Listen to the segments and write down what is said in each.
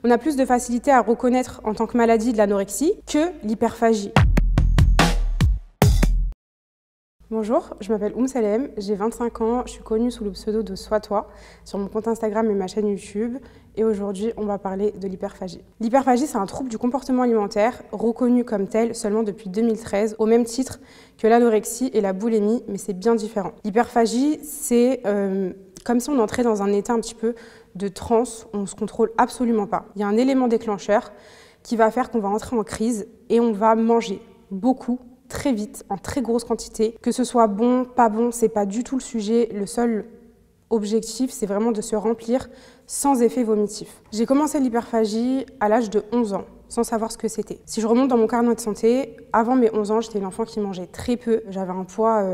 On a plus de facilité à reconnaître en tant que maladie de l'anorexie que l'hyperphagie. Bonjour, je m'appelle Salem, j'ai 25 ans, je suis connue sous le pseudo de Sois Toi sur mon compte Instagram et ma chaîne YouTube. Et aujourd'hui, on va parler de l'hyperphagie. L'hyperphagie, c'est un trouble du comportement alimentaire reconnu comme tel seulement depuis 2013, au même titre que l'anorexie et la boulimie, mais c'est bien différent. L'hyperphagie, c'est comme si on entrait dans un état un petit peu de transe, on ne se contrôle absolument pas. Il y a un élément déclencheur qui va faire qu'on va entrer en crise et on va manger beaucoup, très vite, en très grosse quantité. Que ce soit bon, pas bon, c'est pas du tout le sujet. Le seul objectif, c'est vraiment de se remplir sans effet vomitif. J'ai commencé l'hyperphagie à l'âge de 11 ans, sans savoir ce que c'était. Si je remonte dans mon carnet de santé, avant mes 11 ans, j'étais une enfant qui mangeait très peu. J'avais un poids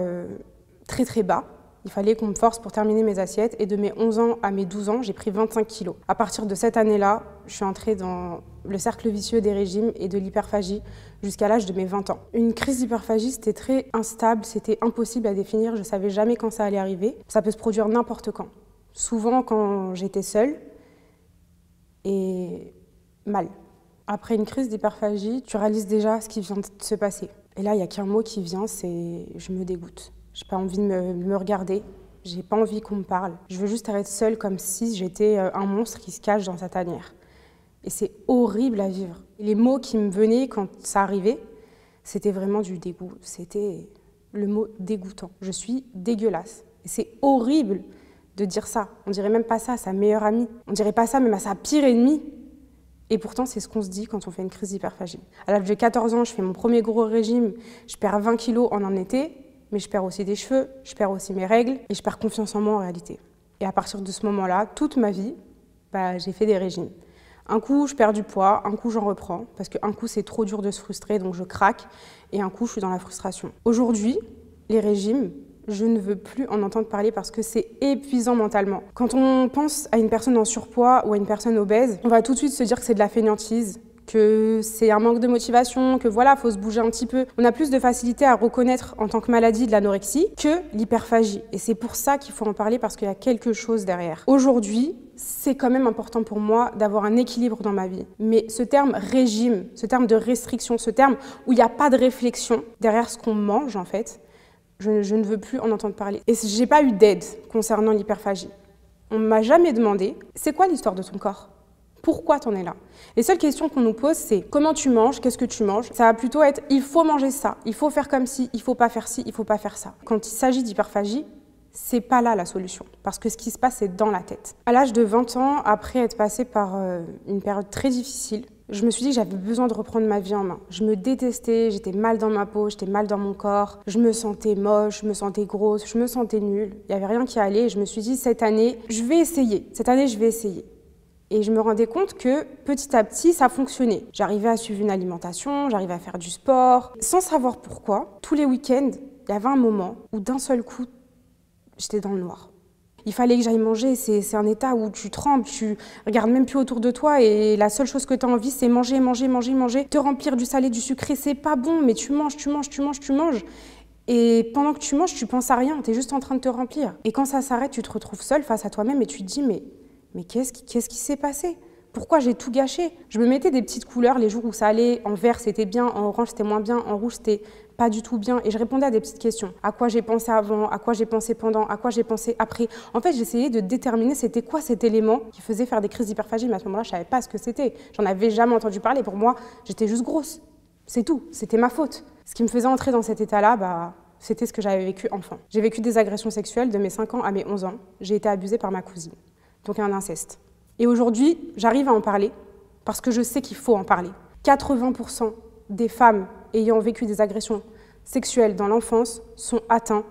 très bas. Il fallait qu'on me force pour terminer mes assiettes. Et de mes 11 ans à mes 12 ans, j'ai pris 25 kilos. À partir de cette année-là, je suis entrée dans le cercle vicieux des régimes et de l'hyperphagie jusqu'à l'âge de mes 20 ans. Une crise d'hyperphagie, c'était très instable, c'était impossible à définir. Je ne savais jamais quand ça allait arriver. Ça peut se produire n'importe quand. Souvent quand j'étais seule et mal. Après une crise d'hyperphagie, tu réalises déjà ce qui vient de se passer. Et là, il n'y a qu'un mot qui vient, c'est « je me dégoûte ». J'ai pas envie de me regarder, j'ai pas envie qu'on me parle. Je veux juste être seule comme si j'étais un monstre qui se cache dans sa tanière. Et c'est horrible à vivre. Les mots qui me venaient quand ça arrivait, c'était vraiment du dégoût. C'était le mot dégoûtant. Je suis dégueulasse. Et c'est horrible de dire ça. On dirait même pas ça à sa meilleure amie. On dirait pas ça même à sa pire ennemie. Et pourtant, c'est ce qu'on se dit quand on fait une crise d'hyperphagie. À l'âge de 14 ans, je fais mon premier gros régime. Je perds 20 kilos en un été. Mais je perds aussi des cheveux, je perds aussi mes règles et je perds confiance en moi en réalité. Et à partir de ce moment-là, toute ma vie, j'ai fait des régimes. Un coup, je perds du poids, un coup, j'en reprends, parce qu'un coup, c'est trop dur de se frustrer, donc je craque, et un coup, je suis dans la frustration. Aujourd'hui, les régimes, je ne veux plus en entendre parler parce que c'est épuisant mentalement. Quand on pense à une personne en surpoids ou à une personne obèse, on va tout de suite se dire que c'est de la fainéantise, que c'est un manque de motivation, que voilà, faut se bouger un petit peu. On a plus de facilité à reconnaître en tant que maladie de l'anorexie que l'hyperphagie. Et c'est pour ça qu'il faut en parler parce qu'il y a quelque chose derrière. Aujourd'hui, c'est quand même important pour moi d'avoir un équilibre dans ma vie. Mais ce terme régime, ce terme de restriction, ce terme où il n'y a pas de réflexion derrière ce qu'on mange en fait, je ne veux plus en entendre parler. Et j'ai pas eu d'aide concernant l'hyperphagie. On ne m'a jamais demandé, c'est quoi l'histoire de ton corps ? Pourquoi t'en es là? Les seules questions qu'on nous pose, c'est comment tu manges, qu'est-ce que tu manges? Ça va plutôt être il faut manger ça, il faut faire comme ci, il faut pas faire ci, il faut pas faire ça. Quand il s'agit d'hyperphagie, c'est pas là la solution, parce que ce qui se passe, c'est dans la tête. À l'âge de 20 ans, après être passée par une période très difficile, je me suis dit que j'avais besoin de reprendre ma vie en main. Je me détestais, j'étais mal dans ma peau, j'étais mal dans mon corps, je me sentais moche, je me sentais grosse, je me sentais nulle. Il n'y avait rien qui allait et je me suis dit cette année, je vais essayer. Cette année, je vais essayer. Et je me rendais compte que petit à petit, ça fonctionnait. J'arrivais à suivre une alimentation, j'arrivais à faire du sport. Sans savoir pourquoi, tous les week-ends, il y avait un moment où d'un seul coup, j'étais dans le noir. Il fallait que j'aille manger, c'est un état où tu trembles, tu regardes même plus autour de toi et la seule chose que tu as envie, c'est manger, te remplir du salé, du sucré, c'est pas bon, mais tu manges. Et pendant que tu manges, tu penses à rien, tu es juste en train de te remplir. Et quand ça s'arrête, tu te retrouves seule face à toi-même et tu te dis mais qu'est-ce qui s'est passé? Pourquoi j'ai tout gâché? Je me mettais des petites couleurs les jours où ça allait. En vert, c'était bien. En orange, c'était moins bien. En rouge, c'était pas du tout bien. Et je répondais à des petites questions. À quoi j'ai pensé avant? À quoi j'ai pensé pendant? À quoi j'ai pensé après? En fait, j'essayais de déterminer c'était quoi cet élément qui faisait faire des crises d'hyperphagie. Mais à ce moment-là, je savais pas ce que c'était. J'en avais jamais entendu parler. Pour moi, j'étais juste grosse. C'est tout. C'était ma faute. Ce qui me faisait entrer dans cet état-là, c'était ce que j'avais vécu enfant. J'ai vécu des agressions sexuelles de mes 5 ans à mes 11 ans. J'ai été abusée par ma cousine. Donc un inceste. Et aujourd'hui, j'arrive à en parler parce que je sais qu'il faut en parler. 80% des femmes ayant vécu des agressions sexuelles dans l'enfance sont atteintes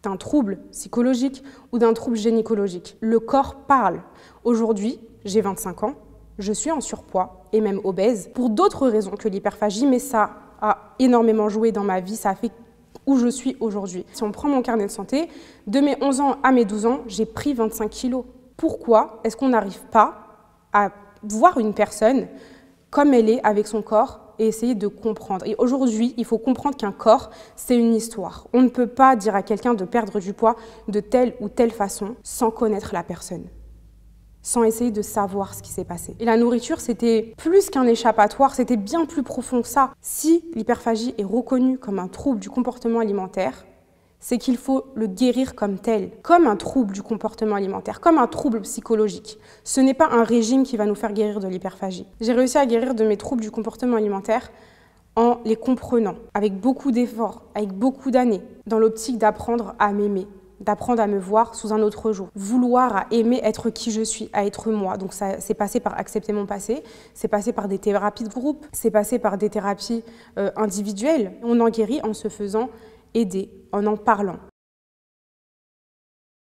d'un trouble psychologique ou d'un trouble gynécologique. Le corps parle. Aujourd'hui, j'ai 25 ans, je suis en surpoids et même obèse pour d'autres raisons que l'hyperphagie, mais ça a énormément joué dans ma vie, ça a fait où je suis aujourd'hui. Si on prend mon carnet de santé, de mes 11 ans à mes 12 ans, j'ai pris 25 kilos. Pourquoi est-ce qu'on n'arrive pas à voir une personne comme elle est avec son corps et essayer de comprendre? Et aujourd'hui, il faut comprendre qu'un corps, c'est une histoire. On ne peut pas dire à quelqu'un de perdre du poids de telle ou telle façon sans connaître la personne. sans essayer de savoir ce qui s'est passé. Et la nourriture, c'était plus qu'un échappatoire, c'était bien plus profond que ça. Si l'hyperphagie est reconnue comme un trouble du comportement alimentaire, c'est qu'il faut le guérir comme tel, comme un trouble du comportement alimentaire, comme un trouble psychologique. Ce n'est pas un régime qui va nous faire guérir de l'hyperphagie. J'ai réussi à guérir de mes troubles du comportement alimentaire en les comprenant, avec beaucoup d'efforts, avec beaucoup d'années, dans l'optique d'apprendre à m'aimer, d'apprendre à me voir sous un autre jour, vouloir à aimer être qui je suis, à être moi. Donc ça c'est passé par accepter mon passé, c'est passé par des thérapies de groupe, c'est passé par des thérapies individuelles. On en guérit en se faisant aider, en parlant.